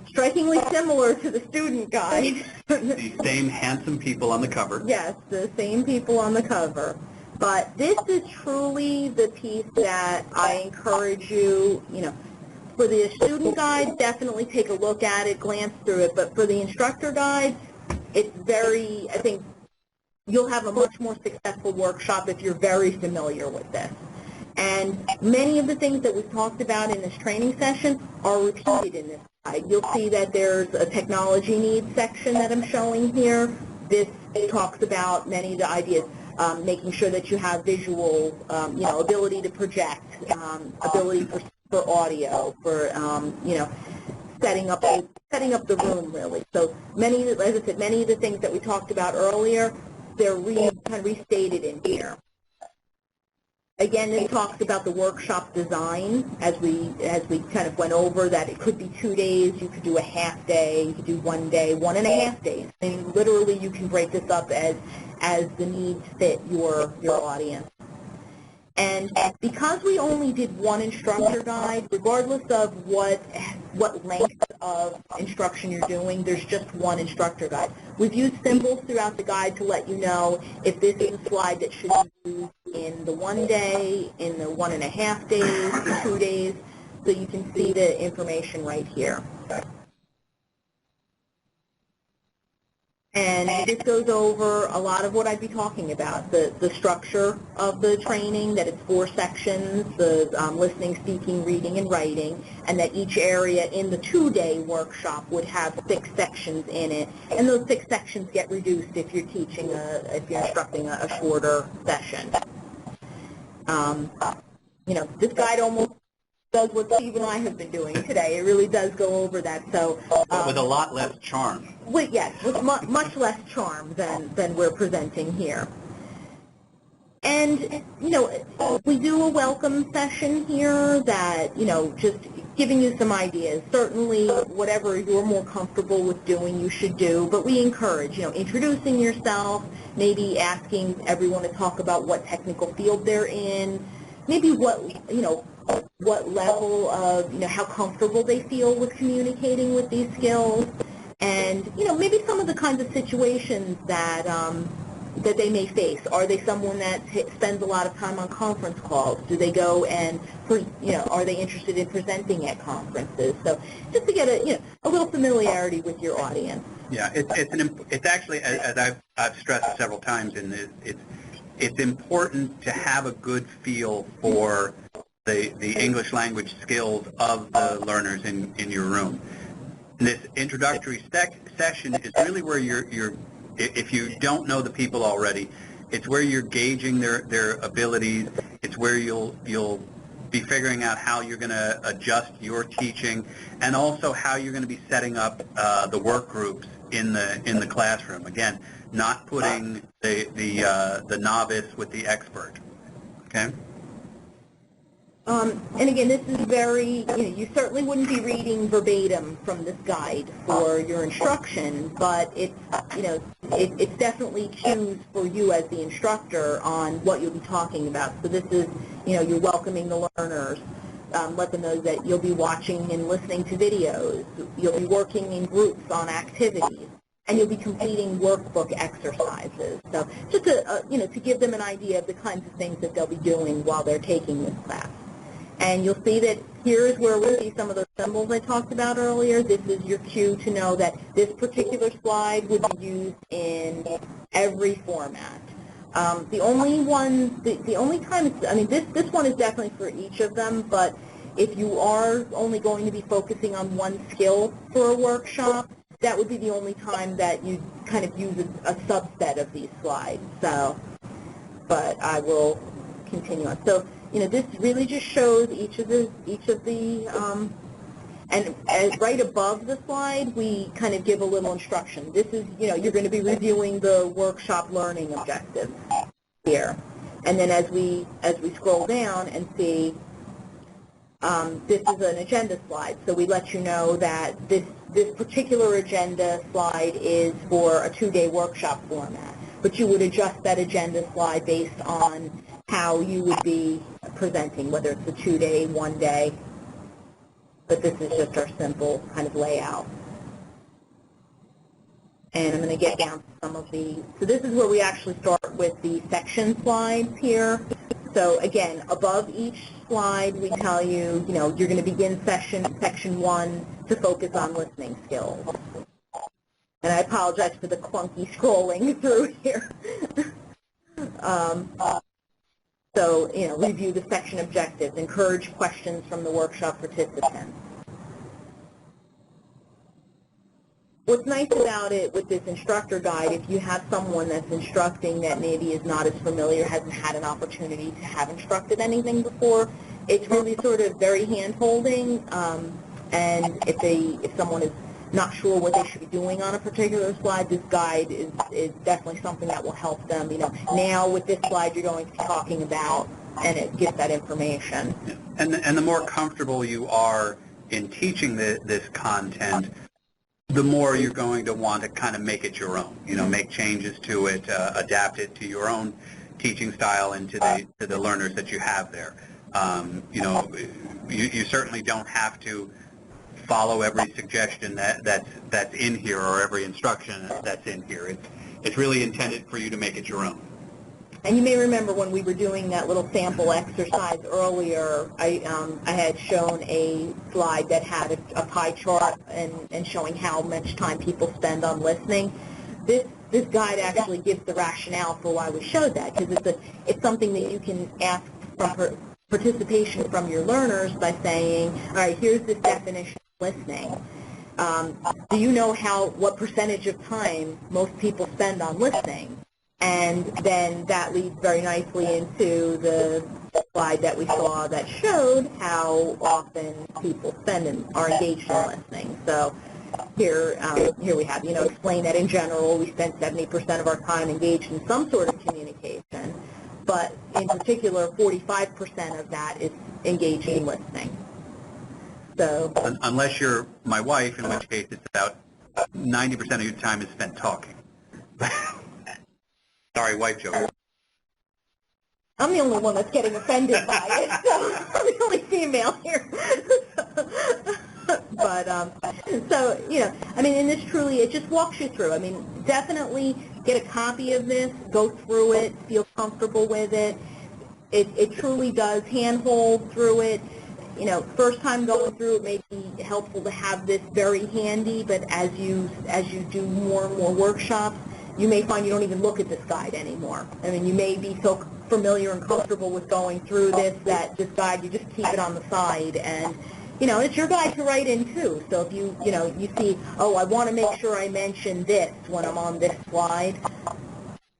strikingly similar to the student guide. The same handsome people on the cover. Yes, the same people on the cover. But this is truly the piece that I encourage you, for the student guide, definitely take a look at it, glance through it. But for the instructor guide, it's I think you'll have a much more successful workshop if you're very familiar with this. And many of the things that we've talked about in this training session are repeated in this guide. You'll see that there's a technology needs section that I'm showing here. This talks about many of the ideas. Making sure that you have visual, ability to project, ability for audio, for setting up the room really. So as I said, many of the things that we talked about earlier, they're kind of restated in here. Again, this talks about the workshop design as we kind of went over that it could be 2 days, you could do a half day, you could do 1 day, 1.5 days. I mean, literally you can break this up as the needs fit your audience. And because we only did one instructor guide, regardless of what length of instruction you're doing, there's just one instructor guide. We've used symbols throughout the guide to let you know if this is a slide that should be used in the 1 day, in the 1.5 days, the 2 days, so you can see the information right here. And this goes over a lot of what I'd be talking about, the structure of the training, that it's 4 sections, the listening, speaking, reading, and writing, and that each area in the 2-day workshop would have 6 sections in it. And those 6 sections get reduced if you're teaching, if you're instructing a shorter session. You know, this guide almost does what Steve and I have been doing today. It really does go over that. So with a lot less charm. Yes, with much less charm than we're presenting here. And, you know, we do a welcome session here that, you know, just giving you some ideas. Certainly, whatever you're more comfortable with doing, you should do. But we encourage, you know, introducing yourself, maybe asking everyone to talk about what technical field they're in, maybe what, you know, what level of, you know, how comfortable they feel with communicating with these skills, and, you know, maybe some of the kinds of situations that that they may face. Are they someone that spends a lot of time on conference calls? Do they go and, you know, are they interested in presenting at conferences? So just to get a little familiarity with your audience. Yeah, it's actually, as I've stressed several times in this, it's important to have a good feel for the English language skills of the learners in your room. And this introductory session is really where you're, if you don't know the people already, it's where you're gauging their abilities. It's where you'll be figuring out how you're going to adjust your teaching, and also how you're going to be setting up the work groups in the classroom. Again, not putting the novice with the expert. Okay. And again, this is very, you know, you certainly wouldn't be reading verbatim from this guide for your instruction, but it's, you know, it's definitely cues for you as the instructor on what you'll be talking about. So this is, you know, you're welcoming the learners. Let them know that you'll be watching and listening to videos. You'll be working in groups on activities, and you'll be completing workbook exercises. So just to, you know, to give them an idea of the kinds of things that they'll be doing while they're taking this class. And you'll see that here is where we see some of those symbols I talked about earlier. This is your cue to know that this particular slide would be used in every format. The only one, the only time, I mean, this one is definitely for each of them, but if you are only going to be focusing on one skill for a workshop, that would be the only time that you kind of use a subset of these slides. So, but I will continue on. So, you know, this really just shows each of the, and right above the slide, we kind of give a little instruction. This is, you know, you're going to be reviewing the workshop learning objectives here. And then as we scroll down and see, this is an agenda slide. So we let you know that this particular agenda slide is for a 2-day workshop format. But you would adjust that agenda slide based on how you would be presenting, whether it's a 2-day, 1-day. But this is just our simple kind of layout. And I'm going to get down to some of the, so this is where we actually start with the section slides here. So again, above each slide, we tell you, you know, you're going to begin section 1 to focus on listening skills. And I apologize for the clunky scrolling through here. So, you know, review the section objectives, encourage questions from the workshop participants. What's nice about it with this instructor guide, if you have someone that's instructing that maybe is not as familiar, hasn't had an opportunity to have instructed anything before, it's really sort of very hand-holding, and if someone is not sure what they should be doing on a particular slide, this guide is definitely something that will help them. You know, now with this slide you're going to be talking about, and it gives that information. Yeah. And the more comfortable you are in teaching this content, the more you're going to want to kind of make it your own. You know, make changes to it, adapt it to your own teaching style and to the learners that you have there. You know, you certainly don't have to follow every suggestion that's in here, or every instruction that's in here. It's really intended for you to make it your own. And you may remember when we were doing that little sample exercise earlier, I had shown a slide that had a pie chart and showing how much time people spend on listening. this guide actually gives the rationale for why we showed that, because it's something that you can ask from participation from your learners by saying, all right, here's this definition of listening. Do you know what percentage of time most people spend on listening? And then that leads very nicely into the slide that we saw that showed how often people spend and are engaged in listening. So here we have, explain that in general we spend 70% of our time engaged in some sort of communication, but in particular 45% of that is engaged in listening. So unless you're my wife, in which case it's about 90% of your time is spent talking. Sorry, wife joke. I'm the only one that's getting offended by it, so I'm the only female here. But, so, I mean, and this truly, it just walks you through. I mean, definitely get a copy of this, go through it, feel comfortable with it. It truly does handhold through it. First time going through it may be helpful to have this very handy, but as you do more and more workshops, you may find you don't even look at this guide anymore. I mean, you may be so familiar and comfortable with going through this that this guide, you just keep it on the side, and it's your guide to write in too. So if you see, oh, I want to make sure I mention this when I'm on this slide,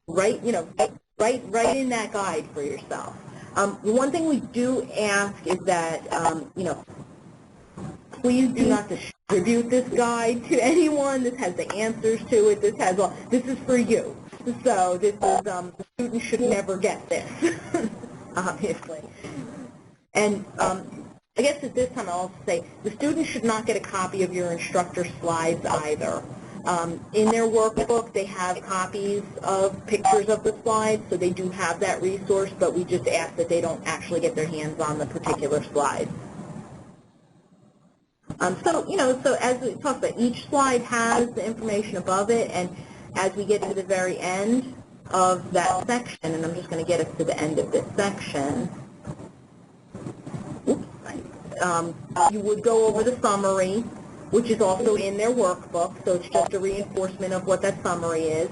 write in that guide for yourself. The one thing we do ask is that please do not distribute this guide to anyone. This has the answers to it. This is for you. So this is the student should never get this, obviously. And I guess at this time I'll also say the student should not get a copy of your instructor slides either. In their workbook, they have copies of pictures of the slides, so they do have that resource, but we just ask that they don't actually get their hands on the particular slides. So as we talked about, each slide has the information above it, and as we get to the very end of that section, and I'm just going to get us to the end of this section, you would go over the summary, which is also in their workbook, so it's just a reinforcement of what that summary is.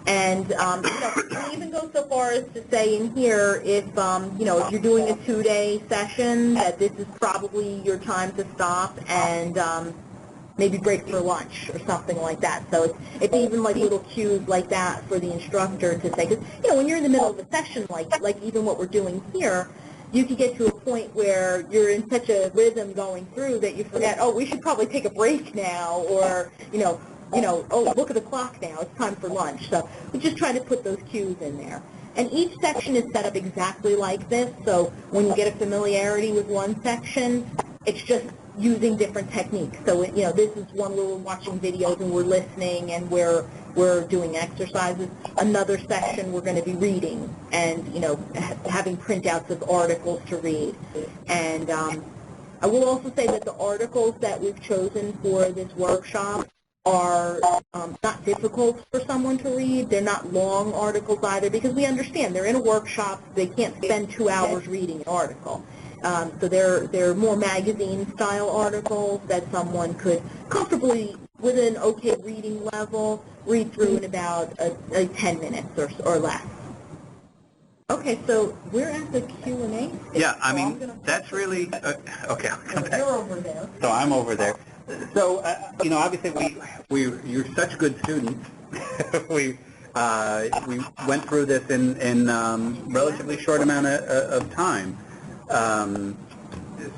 And we even go so far as to say in here, if if you're doing a 2-day session, that this is probably your time to stop and maybe break for lunch or something like that. So it's even like little cues like that for the instructor to say, because when you're in the middle of a session like even what we're doing here, you could get to a point where you're in such a rhythm going through that you forget, oh, we should probably take a break now, or oh, look at the clock now, it's time for lunch. So we just try to put those cues in there. And each section is set up exactly like this, so when you get a familiarity with one section, it's just using different techniques. So this is one where we're watching videos and we're listening and we're doing exercises. Another section we're going to be reading and having printouts of articles to read. And I will also say that the articles that we've chosen for this workshop are not difficult for someone to read. They're not long articles either, because we understand they're in a workshop. They can't spend 2 hours reading an article. So they're more magazine-style articles that someone could comfortably, with an okay reading level, read through in about 10 minutes or less. Okay, so we're at the Q&A stage. Yeah, I mean, that's really, okay, I'll come back. You're over there. So I'm over there. So, obviously you're such good students. we went through this in relatively short amount of time.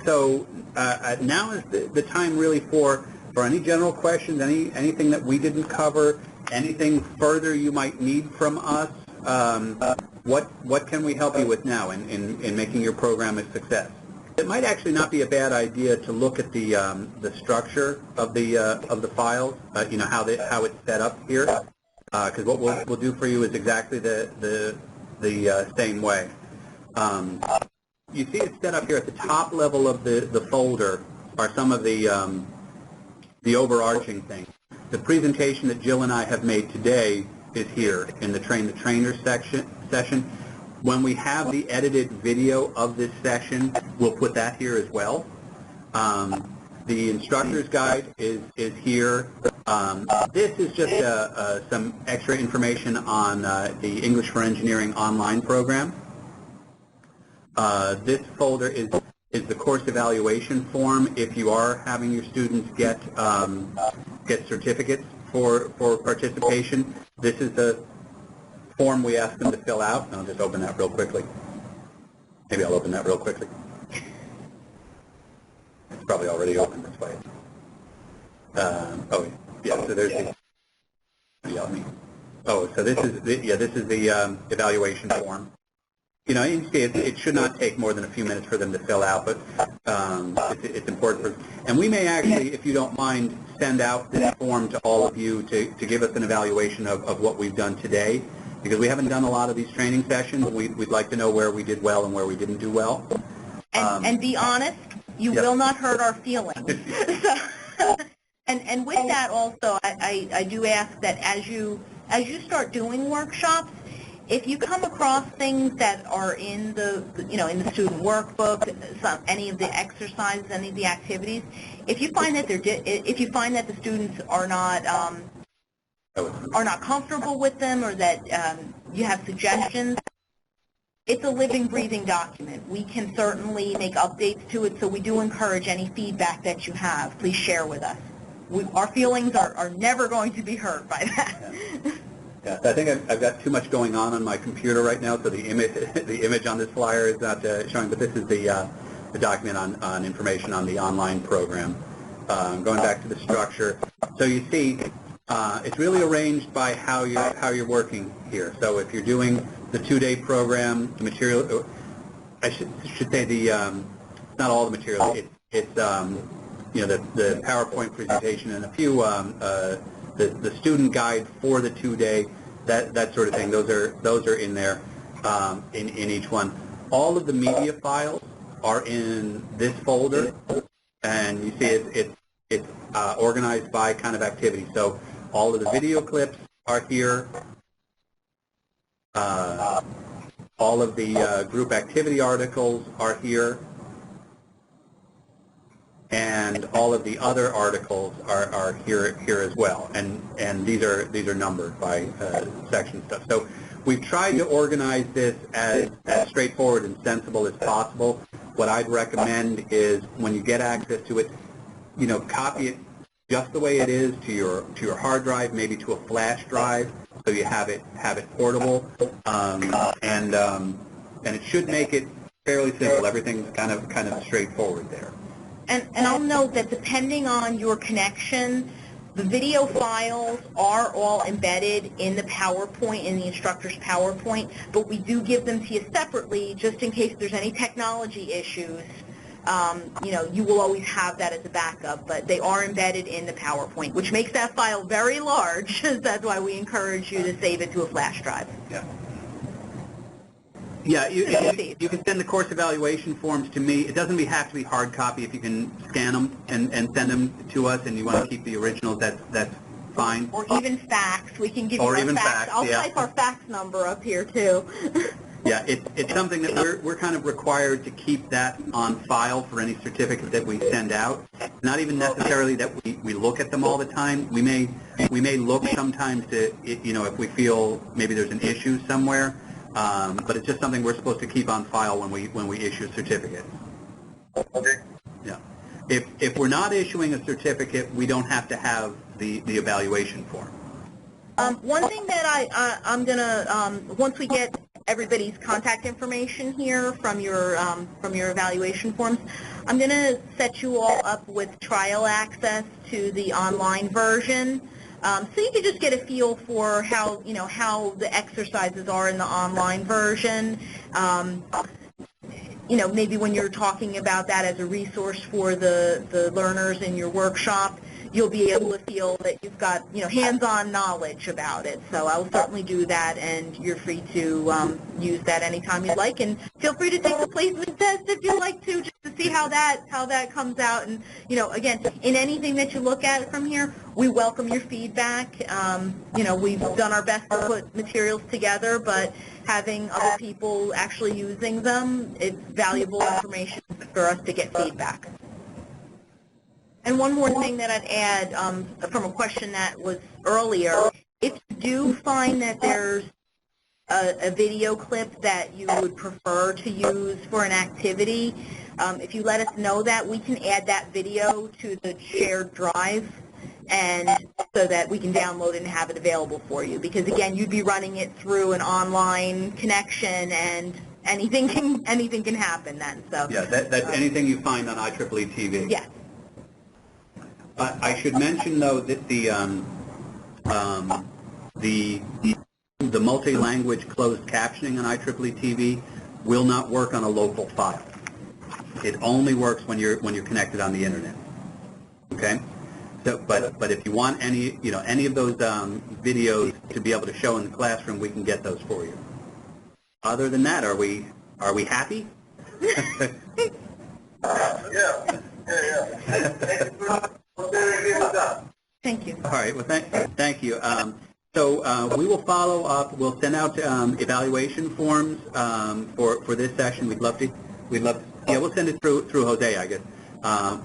So now is the time really for any general questions, anything that we didn't cover, anything further you might need from us. What can we help you with now in making your program a success? It might actually not be a bad idea to look at the structure of the files, how it's set up here, because what we'll do for you is exactly the same way. You see it's set up here at the top level of the folder are some of the overarching things. The presentation that Jill and I have made today is here in the Train the Trainers session. When we have the edited video of this session, we'll put that here as well. The instructor's guide is here. This is just some extra information on the English for Engineering online program. This folder is the course evaluation form if you are having your students get certificates for participation. This is the form we ask them to fill out. I'll just open that real quickly. Maybe I'll open that real quickly. It's probably already open this way. Oh, yeah, so there's the, so this is the evaluation form. You know, you can see it should not take more than a few minutes for them to fill out, but it's important. And we may actually, if you don't mind, send out this form to all of you to give us an evaluation of what we've done today, because we haven't done a lot of these training sessions. We'd like to know where we did well and where we didn't do well. And be honest, you will not hurt our feelings. And with that also, I do ask that as you start doing workshops, if you come across things that are in the in the student workbook, any of the exercises, any of the activities, if you find that the students are not comfortable with them, or that you have suggestions, it's a living, breathing document. We can certainly make updates to it, so we do encourage any feedback that you have. Please share with us. Our feelings are never going to be hurt by that. Yeah, I think I've got too much going on my computer right now, so the image on this flyer is not showing. But this is the document on information on the online program. Going back to the structure, so you see it's really arranged by how you're working here. So if you're doing the 2-day program, the material, I should say not all the material. It's the PowerPoint presentation and a few the student guide for the 2-day, that sort of thing. Those are in there in each one. All of the media files are in this folder, and you see it's organized by kind of activity. So all of the video clips are here. All of the group activity articles are here. And all of the other articles are here as well, and these are numbered by section stuff. So we've tried to organize this as straightforward and sensible as possible. What I'd recommend is when you get access to it, copy it just the way it is to your hard drive, maybe to a flash drive, so you have it portable, and it should make it fairly simple. Everything's kind of straightforward there. And I'll note that depending on your connection, the video files are all embedded in the PowerPoint, in the instructor's PowerPoint, but we do give them to you separately just in case there's any technology issues. You will always have that as a backup, but they are embedded in the PowerPoint, which makes that file very large. That's why we encourage you to save it to a flash drive. Yeah. Yeah, you can send the course evaluation forms to me. It doesn't have to be hard copy. If you can scan them and send them to us, and you want to keep the originals, that's fine. Or even fax. We can give you our fax. I'll type our fax number up here too. Yeah, it's something that we're kind of required to keep that on file for any certificate that we send out. Not even necessarily that we look at them all the time. We may look sometimes to if we feel maybe there's an issue somewhere. But it's just something we're supposed to keep on file when we issue a certificate. Okay. Yeah. If we're not issuing a certificate, we don't have to have the evaluation form. One thing that I'm gonna once we get everybody's contact information here from your evaluation forms, I'm gonna set you all up with trial access to the online version. So you can just get a feel for how the exercises are in the online version. Maybe when you're talking about that as a resource for the learners in your workshop, you'll be able to feel that you've got hands-on knowledge about it. So I'll certainly do that, and you're free to use that anytime you'd like. And feel free to take the placement test if you'd like to, just to see how that comes out. And again, in anything that you look at from here, we welcome your feedback. We've done our best to put materials together, but having other people actually using them, it's valuable information for us to get feedback. And one more thing that I'd add from a question that was earlier, if you do find that there's a video clip that you would prefer to use for an activity, if you let us know that, we can add that video to the shared drive, and so that we can download it and have it available for you. Because again, you'd be running it through an online connection, and anything can happen then. So yeah, that's anything you find on IEEE TV. Yes. I should mention though that the multi-language closed captioning on IEEE TV will not work on a local file. It only works when you're connected on the internet. Okay. So, but if you want any of those videos to be able to show in the classroom, we can get those for you. Other than that, are we happy? Yeah. Thank you. All right. Well, thank you. So we will follow up. We'll send out evaluation forms for this session. We'd love to. Yeah, we'll send it through Jose, I guess.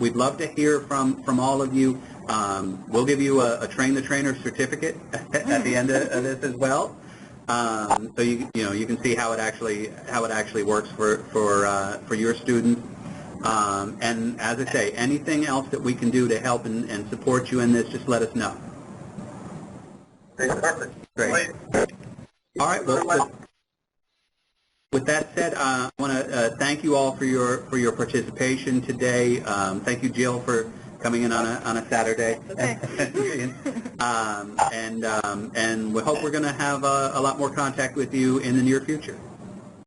We'd love to hear from all of you. We'll give you a Train the Trainer certificate at the end of this as well. So you can see how it actually works for your students. And as I say, anything else that we can do to help and support you in this, just let us know. Perfect. Great. All right. Well, with that said, I want to thank you all for your participation today. Thank you, Jill, for coming in on a Saturday. Okay. And we hope we're going to have a lot more contact with you in the near future.